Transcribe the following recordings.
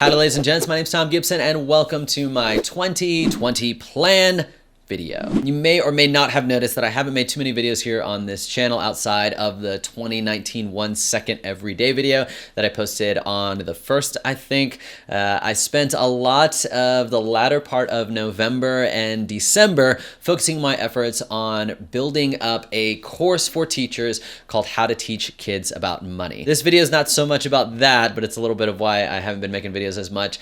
Hi, ladies and gents, my name's Thom Gibson and welcome to my 2020 plan video. You may or may not have noticed that I haven't made too many videos here on this channel outside of the 2019 1 second everyday video that I posted on the 1st, I think. I spent a lot of the latter part of November and December focusing my efforts on building up a course for teachers called How to Teach Kids About Money. This video is not so much about that, but it's a little bit of why I haven't been making videos as much.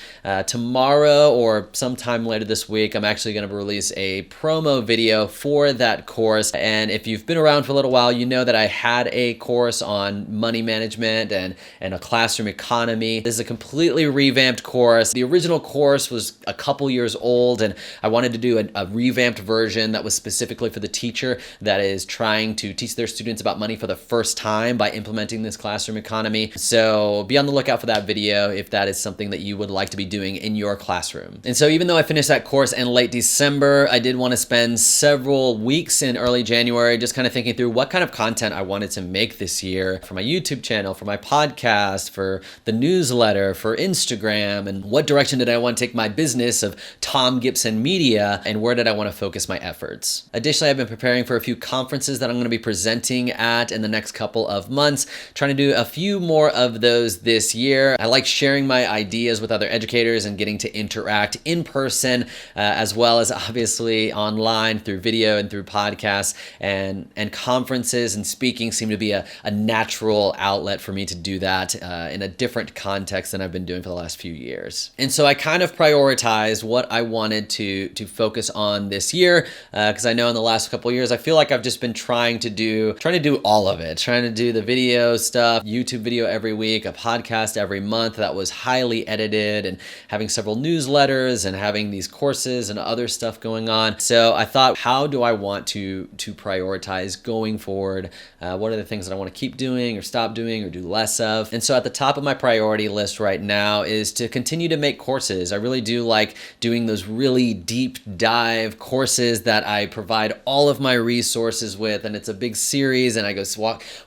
Tomorrow or sometime later this week, I'm actually going to release a promo video for that course. And if you've been around for a little while, you know that I had a course on money management and a classroom economy. This is a completely revamped course. The original course was a couple years old, and I wanted to do a revamped version that was specifically for the teacher that is trying to teach their students about money for the first time by implementing this classroom economy. So be on the lookout for that video if that is something that you would like to be doing in your classroom. And so even though I finished that course in late December, I did want to spend several weeks in early January just kind of thinking through what kind of content I wanted to make this year for my YouTube channel, for my podcast, for the newsletter, for Instagram, and what direction did I want to take my business of Thom Gibson Media, and where did I want to focus my efforts. Additionally, I've been preparing for a few conferences that I'm going to be presenting at in the next couple of months, trying to do a few more of those this year. I like sharing my ideas with other educators and getting to interact in person, as well as obviously online through video and through podcasts, and conferences and speaking seem to be a natural outlet for me to do that in a different context than I've been doing for the last few years. And so I kind of prioritized what I wanted to focus on this year, because I know in the last couple of years I feel like I've just been trying to do all of it, trying to do the video stuff, YouTube video every week, a podcast every month that was highly edited, and having several newsletters and having these courses and other stuff going on. So I thought, how do I want to prioritize going forward? What are the things that I want to keep doing or stop doing or do less of? And so at the top of my priority list right now is to continue to make courses. I really do like doing those really deep dive courses that I provide all of my resources with, and it's a big series, and I go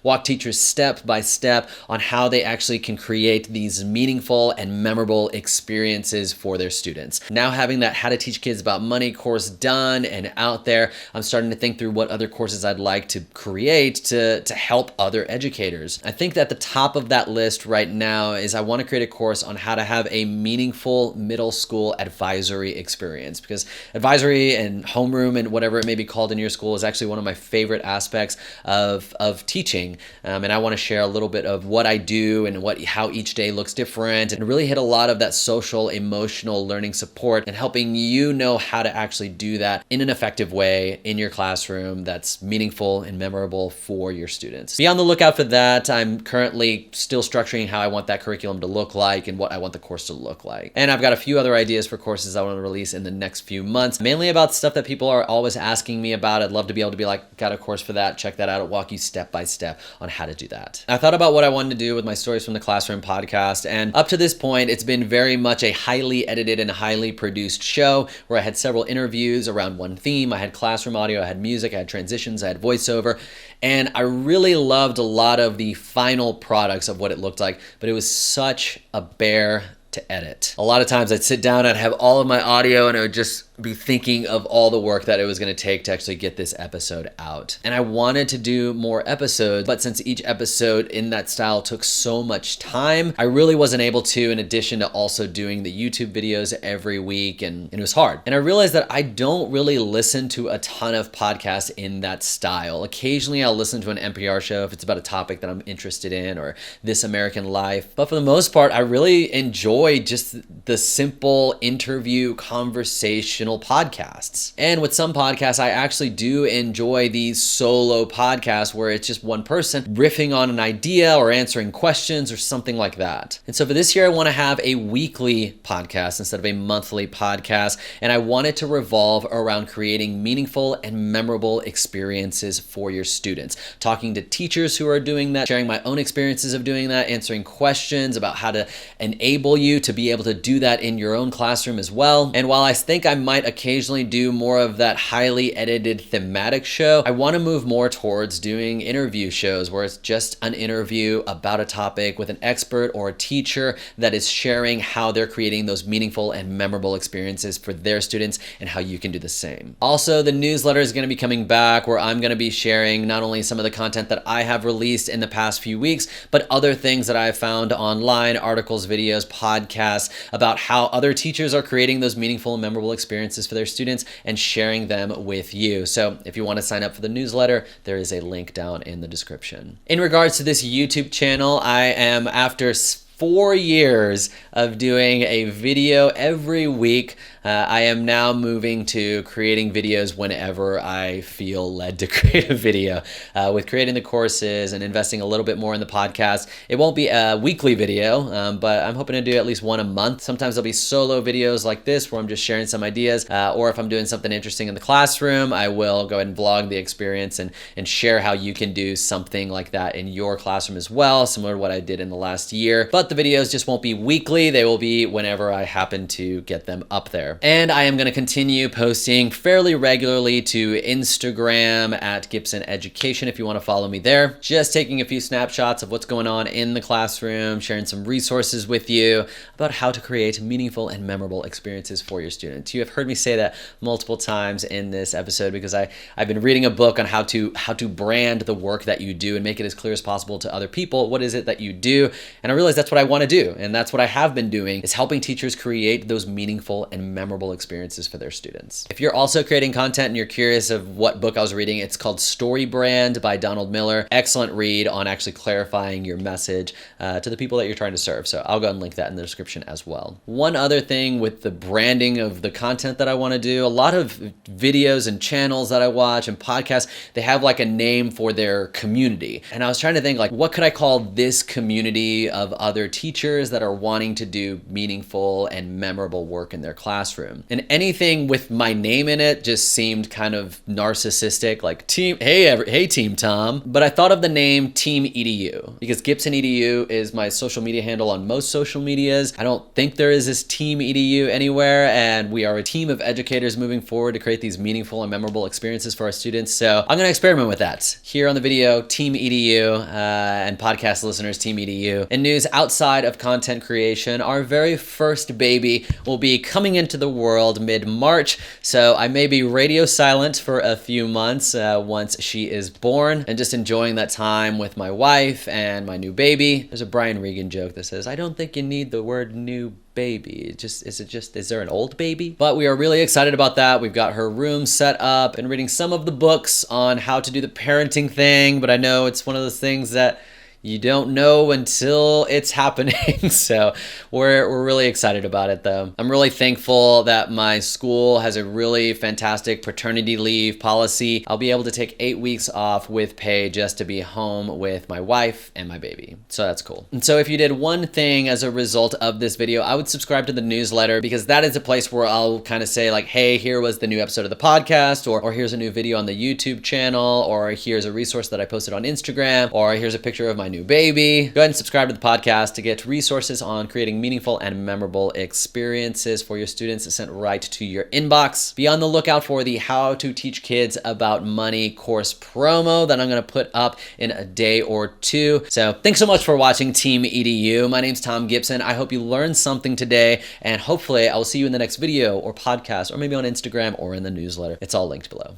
walk teachers step by step on how they actually can create these meaningful and memorable experiences for their students. Now having that How to Teach Kids About Money course done and out there, I'm starting to think through what other courses I'd like to create to help other educators. I think that the top of that list right now is I want to create a course on how to have a meaningful middle school advisory experience, because advisory and homeroom and whatever it may be called in your school is actually one of my favorite aspects of teaching. And I want to share a little bit of what I do and how each day looks different, and really hit a lot of that social, emotional learning support and helping you know how to actually do that in an effective way in your classroom that's meaningful and memorable for your students. Be on the lookout for that. I'm currently still structuring how I want that curriculum to look like and what I want the course to look like. And I've got a few other ideas for courses I want to release in the next few months, mainly about stuff that people are always asking me about. I'd love to be able to be like, got a course for that, check that out. I'll walk you step by step on how to do that. I thought about what I wanted to do with my Stories from the Classroom podcast, and up to this point, it's been very much a highly edited and highly produced show where I had several interviews around one theme. I had classroom audio, I had music, I had transitions, I had voiceover, and I really loved a lot of the final products of what it looked like, but it was such a bear to edit. A lot of times I'd sit down and have all of my audio, and I would just be thinking of all the work that it was going to take to actually get this episode out. And I wanted to do more episodes, but since each episode in that style took so much time, I really wasn't able to, in addition to also doing the YouTube videos every week, and it was hard. And I realized that I don't really listen to a ton of podcasts in that style. Occasionally I'll listen to an NPR show if it's about a topic that I'm interested in, or This American Life. But for the most part, I really enjoy just the simple interview conversational podcasts. And with some podcasts, I actually do enjoy these solo podcasts where it's just one person riffing on an idea or answering questions or something like that. And so for this year, I want to have a weekly podcast instead of a monthly podcast. And I want it to revolve around creating meaningful and memorable experiences for your students. Talking to teachers who are doing that, sharing my own experiences of doing that, answering questions about how to enable you to be able to do do that in your own classroom as well. And while I think I might occasionally do more of that highly edited thematic show, I want to move more towards doing interview shows where it's just an interview about a topic with an expert or a teacher that is sharing how they're creating those meaningful and memorable experiences for their students and how you can do the same. Also, the newsletter is going to be coming back where I'm going to be sharing not only some of the content that I have released in the past few weeks, but other things that I've found online, articles, videos, podcasts about how other teachers are creating those meaningful and memorable experiences for their students and sharing them with you. So if you want to sign up for the newsletter, there is a link down in the description. In regards to this YouTube channel, I am, after 4 years of doing a video every week, I am now moving to creating videos whenever I feel led to create a video. With creating the courses and investing a little bit more in the podcast, it won't be a weekly video, but I'm hoping to do at least one a month. Sometimes there'll be solo videos like this where I'm just sharing some ideas, or if I'm doing something interesting in the classroom, I will go ahead and vlog the experience and share how you can do something like that in your classroom as well, similar to what I did in the last year. But the videos just won't be weekly. They will be whenever I happen to get them up there. And I am going to continue posting fairly regularly to Instagram at Gibson Education if you want to follow me there. Just taking a few snapshots of what's going on in the classroom, sharing some resources with you about how to create meaningful and memorable experiences for your students. You have heard me say that multiple times in this episode because I've been reading a book on how to brand the work that you do and make it as clear as possible to other people. What is it that you do? And I realized that's what I want to do. And that's what I have been doing, is helping teachers create those meaningful and memorable experiences for their students. If you're also creating content and you're curious of what book I was reading, it's called Story Brand by Donald Miller. Excellent read on actually clarifying your message to the people that you're trying to serve. So I'll go ahead and link that in the description as well. One other thing with the branding of the content that I want to do, a lot of videos and channels that I watch and podcasts, they have like a name for their community. And I was trying to think, like, what could I call this community of other teachers that are wanting to do meaningful and memorable work in their classroom? And anything with my name in it just seemed kind of narcissistic, like hey Team Tom. But I thought of the name TeamEDU because Gibson EDU is my social media handle on most social medias. I don't think there is this TeamEDU anywhere, and we are a team of educators moving forward to create these meaningful and memorable experiences for our students. So I'm going to experiment with that here on the video, TeamEDU, and podcast listeners, TeamEDU. And news outside of content creation, our very first baby will be coming into the world mid-March, so I may be radio silent for a few months once she is born, and just enjoying that time with my wife and my new baby. There's a Brian Regan joke that says, I don't think you need the word new baby. Is there an old baby? But we are really excited about that. We've got her room set up and reading some of the books on how to do the parenting thing, but I know it's one of those things that you don't know until it's happening. So we're really excited about it though. I'm really thankful that my school has a really fantastic paternity leave policy. I'll be able to take 8 weeks off with pay just to be home with my wife and my baby. So that's cool. And so if you did one thing as a result of this video, I would subscribe to the newsletter, because that is a place where I'll kind of say like, hey, here was the new episode of the podcast, or here's a new video on the YouTube channel, or here's a resource that I posted on Instagram, or here's a picture of my new baby. Go ahead and subscribe to the podcast to get resources on creating meaningful and memorable experiences for your students sent right to your inbox. Be on the lookout for the How to Teach Kids About Money course promo that I'm going to put up in a day or two. So thanks so much for watching TeamEDU. My name's Thom Gibson. I hope you learned something today, and hopefully I will see you in the next video or podcast, or maybe on Instagram or in the newsletter. It's all linked below.